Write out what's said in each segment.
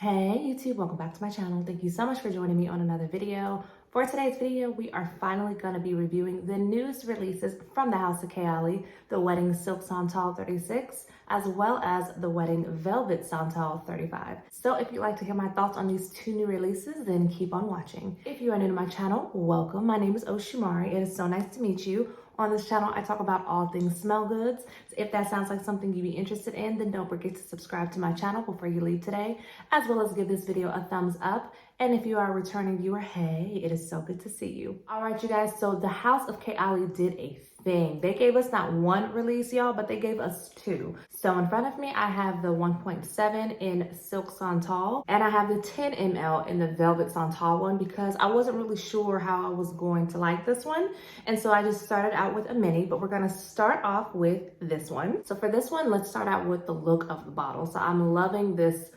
Hey YouTube, welcome back to my channel. Thank you so much for joining me on another video. For today's video, we are finally going to be reviewing the newest releases from the House of Kayali, the Wedding Silk Santal 36, as well as the Wedding Velvet Santal 35. So if you'd like to hear my thoughts on these two new releases, then keep on watching. If you are new to my channel, welcome. My name is Oshimari. It is so nice to meet you. On this channel, I talk about all things smell goods. So if that sounds like something you'd be interested in, then don't forget to subscribe to my channel before you leave today, as well as give this video a thumbs up. And if you are a returning viewer, hey, it is so good to see you. All right, you guys, so the House of Kayali did a thing. They gave us not one release, y'all, but they gave us two. So in front of me, I have the 1.7 in Silk Santal, and I have the 10 ml in the Velvet Santal one because I wasn't really sure how I was going to like this one. And so I just started out with a mini, but we're gonna start off with this one. So for this one, let's start out with the look of the bottle. So I'm loving this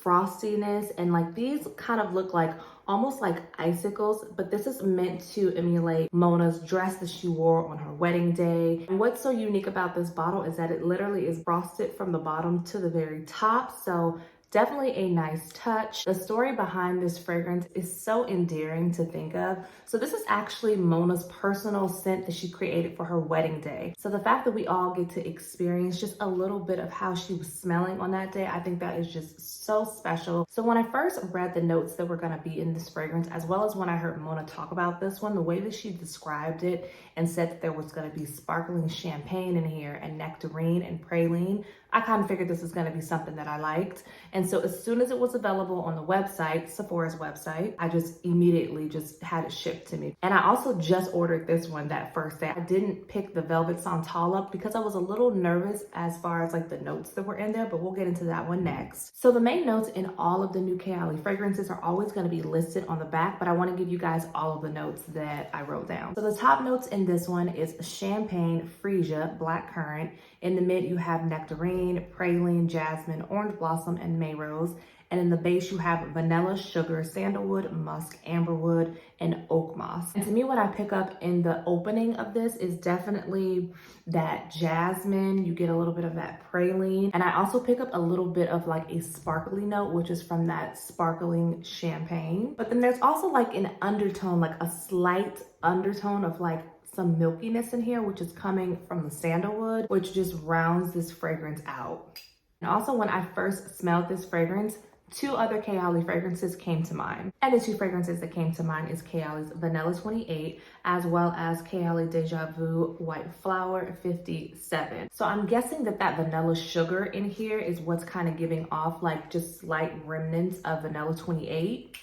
frostiness, and like these kind of look like almost like icicles, but this is meant to emulate Mona's dress that she wore on her wedding day. And what's so unique about this bottle is that it literally is frosted from the bottom to the very top. So definitely a nice touch. The story behind this fragrance is so endearing to think of. So this is actually Mona's personal scent that she created for her wedding day. So the fact that we all get to experience just a little bit of how she was smelling on that day, I think that is just so special. So when I first read the notes that were gonna be in this fragrance, as well as when I heard Mona talk about this one, the way that she described it and said that there was gonna be sparkling champagne in here and nectarine and praline, I kind of figured this was gonna be something that I liked. And so as soon as it was available on the website, Sephora's website, I just immediately just had it shipped to me. And I also just ordered this one that first day. I didn't pick the Velvet Santal up because I was a little nervous as far as like the notes that were in there, but we'll get into that one next. So the main notes in all of the new Kayali fragrances are always gonna be listed on the back, but I wanna give you guys all of the notes that I wrote down. So the top notes in this one is champagne, freesia, blackcurrant. In the mid, you have nectarine, praline, jasmine, orange blossom, and May rose. And in the base, you have vanilla, sugar, sandalwood, musk, amberwood, and oak moss. And to me, what I pick up in the opening of this is definitely that jasmine. You get a little bit of that praline. And I also pick up a little bit of like a sparkly note, which is from that sparkling champagne. But then there's also like an undertone, like a slight undertone of like some milkiness in here, which is coming from the sandalwood, which just rounds this fragrance out. And also when I first smelled this fragrance, two other Kayali fragrances came to mind. And the two fragrances that came to mind is Kayali's Vanilla 28, as well as Kayali Deja Vu White Flower 57. So I'm guessing that that vanilla sugar in here is what's kind of giving off like just slight remnants of Vanilla 28.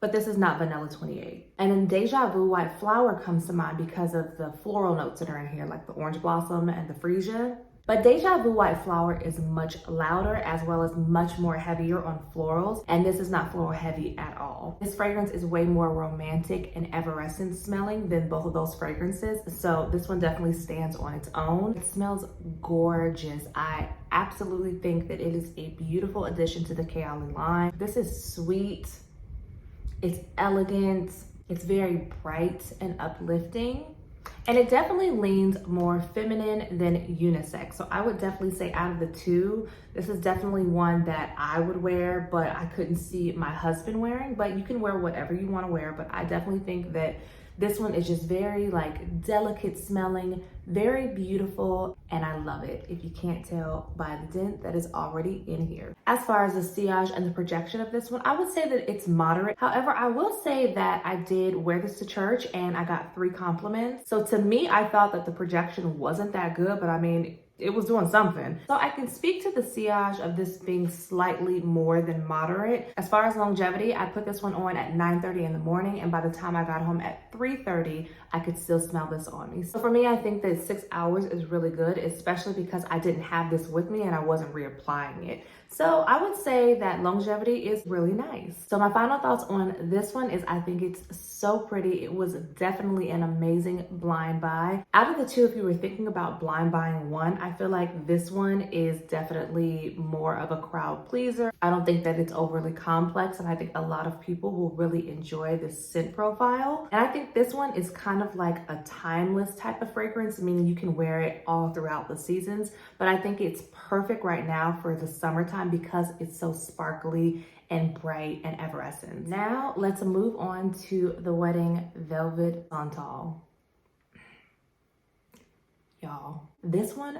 But this is not Vanilla 28. And then Deja Vu White Flower comes to mind because of the floral notes that are in here, like the orange blossom and the freesia. But Deja Vu White Flower is much louder as well as much more heavier on florals. And this is not floral heavy at all. This fragrance is way more romantic and evanescent smelling than both of those fragrances. So this one definitely stands on its own. It smells gorgeous. I absolutely think that it is a beautiful addition to the Kayali line. This is sweet. It's elegant, it's very bright and uplifting, and it definitely leans more feminine than unisex. So I would definitely say out of the two, this is definitely one that I would wear, but I couldn't see my husband wearing. But you can wear whatever you want to wear, but I definitely think that this one is just very like delicate smelling, very beautiful, and I love it. If you can't tell by the dent that is already in here. As far as the sillage and the projection of this one, I would say that it's moderate. However, I will say that I did wear this to church and I got 3 compliments. So to me, I thought that the projection wasn't that good, but I mean, it was doing something. So I can speak to the sillage of this being slightly more than moderate. As far as longevity, I put this one on at 9:30 in the morning, and by the time I got home at 3:30, I could still smell this on me. So for me, I think that 6 hours is really good, especially because I didn't have this with me and I wasn't reapplying it. So I would say that longevity is really nice. So my final thoughts on this one is I think it's so pretty. It was definitely an amazing blind buy. Out of the two, if you were thinking about blind buying one, I feel like this one is definitely more of a crowd pleaser. I don't think that it's overly complex, and I think a lot of people will really enjoy this scent profile. And I think this one is kind of like a timeless type of fragrance, meaning you can wear it all throughout the seasons, but I think it's perfect right now for the summertime because it's so sparkly and bright and effervescent. Now let's move on to the Wedding Velvet Santal. Y'all, this one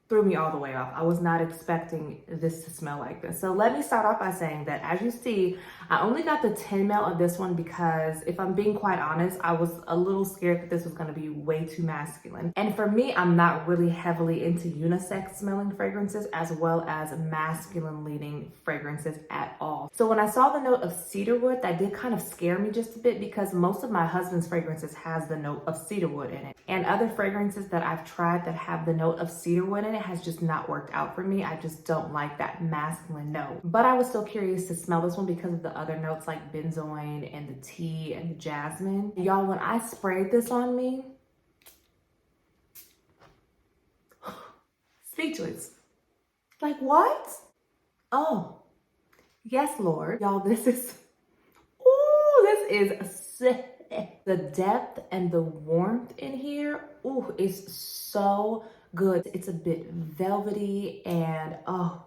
threw me all the way off. I was not expecting this to smell like this. So let me start off by saying that, as you see, I only got the 10 ml of this one because, if I'm being quite honest, I was a little scared that this was gonna be way too masculine. And for me, I'm not really heavily into unisex smelling fragrances as well as masculine leaning fragrances at all. So when I saw the note of cedarwood, that did kind of scare me just a bit because most of my husband's fragrances has the note of cedarwood in it. And other fragrances that I've tried that have the note of cedarwood in it has just not worked out for me. I just don't like that masculine note. But I was still curious to smell this one because of the other notes like benzoin and the tea and the jasmine. Y'all, when I sprayed this on me, speechless. Like, what? Oh, yes, Lord. Y'all, this is, ooh, this is sick. The depth and the warmth in here, ooh, is so good. It's a bit velvety and oh,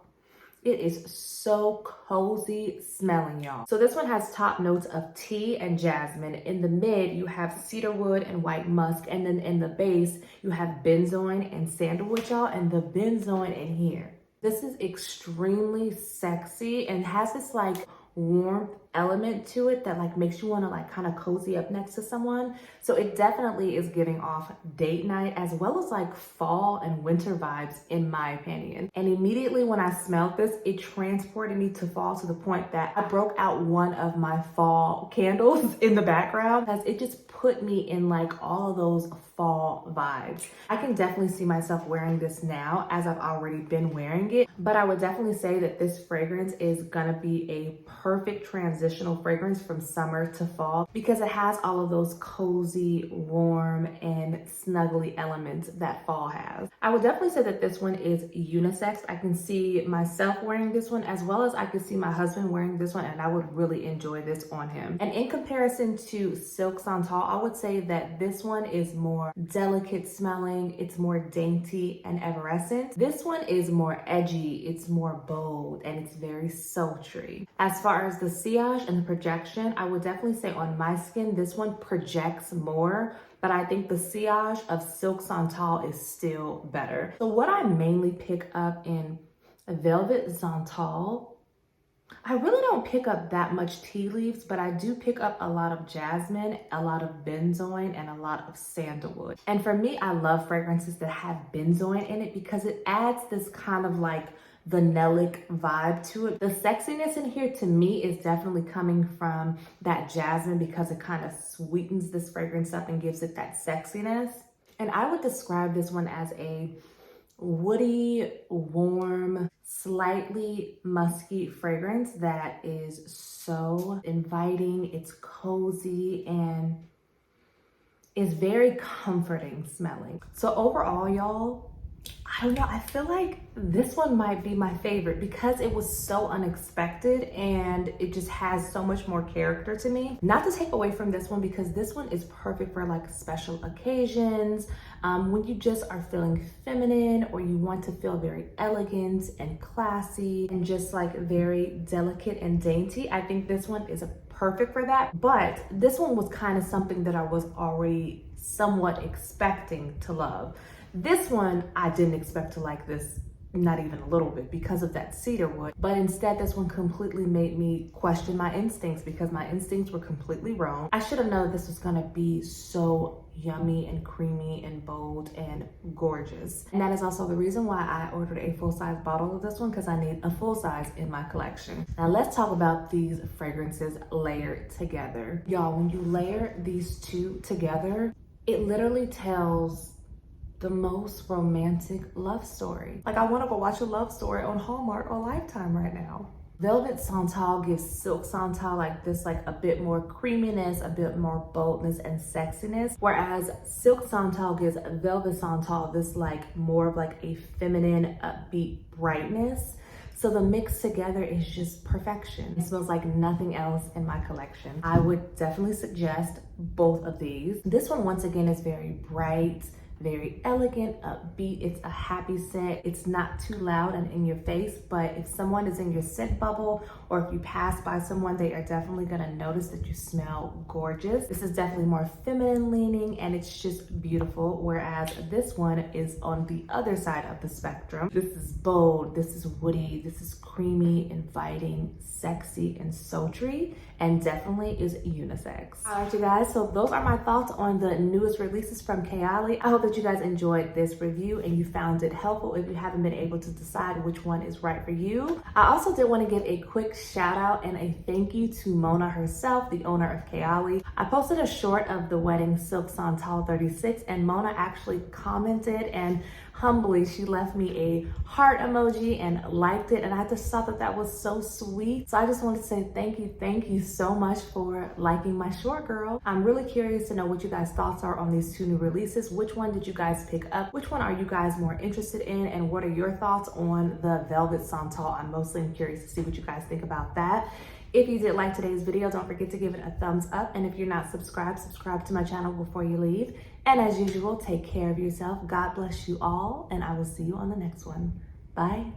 it is so cozy smelling, y'all. So this one has top notes of tea and jasmine. In the mid, you have cedarwood and white musk. And then in the base, you have benzoin and sandalwood, y'all. And the benzoin in here, this is extremely sexy and has this like warmth element to it that like makes you want to like kind of cozy up next to someone. So it definitely is giving off date night as well as like fall and winter vibes, in my opinion. And immediately when I smelled this, it transported me to fall to the point that I broke out one of my fall candles in the background because it just put me in like all of those fall vibes. I can definitely see myself wearing this now as I've already been wearing it, but I would definitely say that this fragrance is gonna be a perfect transitional fragrance from summer to fall because it has all of those cozy, warm, and snuggly elements that fall has. I would definitely say that this one is unisex. I can see myself wearing this one as well as I could see my husband wearing this one, and I would really enjoy this on him. And in comparison to Silk Santal, I would say that this one is more delicate smelling, it's more dainty and effervescent. This one is more edgy, it's more bold, and it's very sultry. As far as the sillage and the projection, I would definitely say on my skin, this one projects more, but I think the sillage of Silk Santal is still better. So what I mainly pick up in Velvet Santal, I really don't pick up that much tea leaves, but I do pick up a lot of jasmine, a lot of benzoin, and a lot of sandalwood. And for me, I love fragrances that have benzoin in it because it adds this kind of like vanillic vibe to it. The sexiness in here to me is definitely coming from that jasmine because it kind of sweetens this fragrance up and gives it that sexiness. And I would describe this one as a woody, warm, slightly musky fragrance that is so inviting, it's cozy, and is very comforting smelling. So overall, y'all, I don't know, I feel like this one might be my favorite because it was so unexpected and it just has so much more character to me. Not to take away from this one because this one is perfect for like special occasions, when you just are feeling feminine or you want to feel very elegant and classy and just like very delicate and dainty. I think this one is perfect for that, but this one was kind of something that I was already somewhat expecting to love. This one, I didn't expect to like this, not even a little bit, because of that cedarwood. But instead, this one completely made me question my instincts because my instincts were completely wrong. I should have known this was gonna be so yummy and creamy and bold and gorgeous. And that is also the reason why I ordered a full-size bottle of this one, because I need a full size in my collection. Now let's talk about these fragrances layered together. Y'all, when you layer these two together, it literally tells the most romantic love story. Like, I want to go watch a love story on Hallmark or Lifetime right now. Velvet Santal gives Silk Santal like this, like a bit more creaminess, a bit more boldness and sexiness. Whereas Silk Santal gives Velvet Santal this like more of like a feminine, upbeat brightness. So the mix together is just perfection. It smells like nothing else in my collection. I would definitely suggest both of these. This one, once again, is very bright, very elegant, upbeat. It's a happy scent. It's not too loud and in your face, but if someone is in your scent bubble or if you pass by someone, they are definitely gonna notice that you smell gorgeous. This is definitely more feminine leaning and it's just beautiful, whereas this one is on the other side of the spectrum. This is bold, this is woody, this is creamy, inviting, sexy, and sultry, and definitely is unisex. All right, you guys, so those are my thoughts on the newest releases from Kayali. I hope that you guys enjoyed this review and you found it helpful if you haven't been able to decide which one is right for you. I also did want to give a quick shout out and a thank you to Mona herself, the owner of Kayali. I posted a short of the wedding Silk Santal 36 and Mona actually commented, and humbly she left me a heart emoji and liked it, and I just thought that that was so sweet. So I just wanted to say thank you so much for liking my short, girl. I'm really curious to know what you guys' thoughts are on these two new releases. Which one did you guys pick up? Which one are you guys more interested in? And what are your thoughts on the Velvet Santal? I'm mostly curious to see what you guys think about that. If you did like today's video, don't forget to give it a thumbs up. And if you're not subscribed, subscribe to my channel before you leave. And as usual, take care of yourself. God bless you all. And I will see you on the next one. Bye.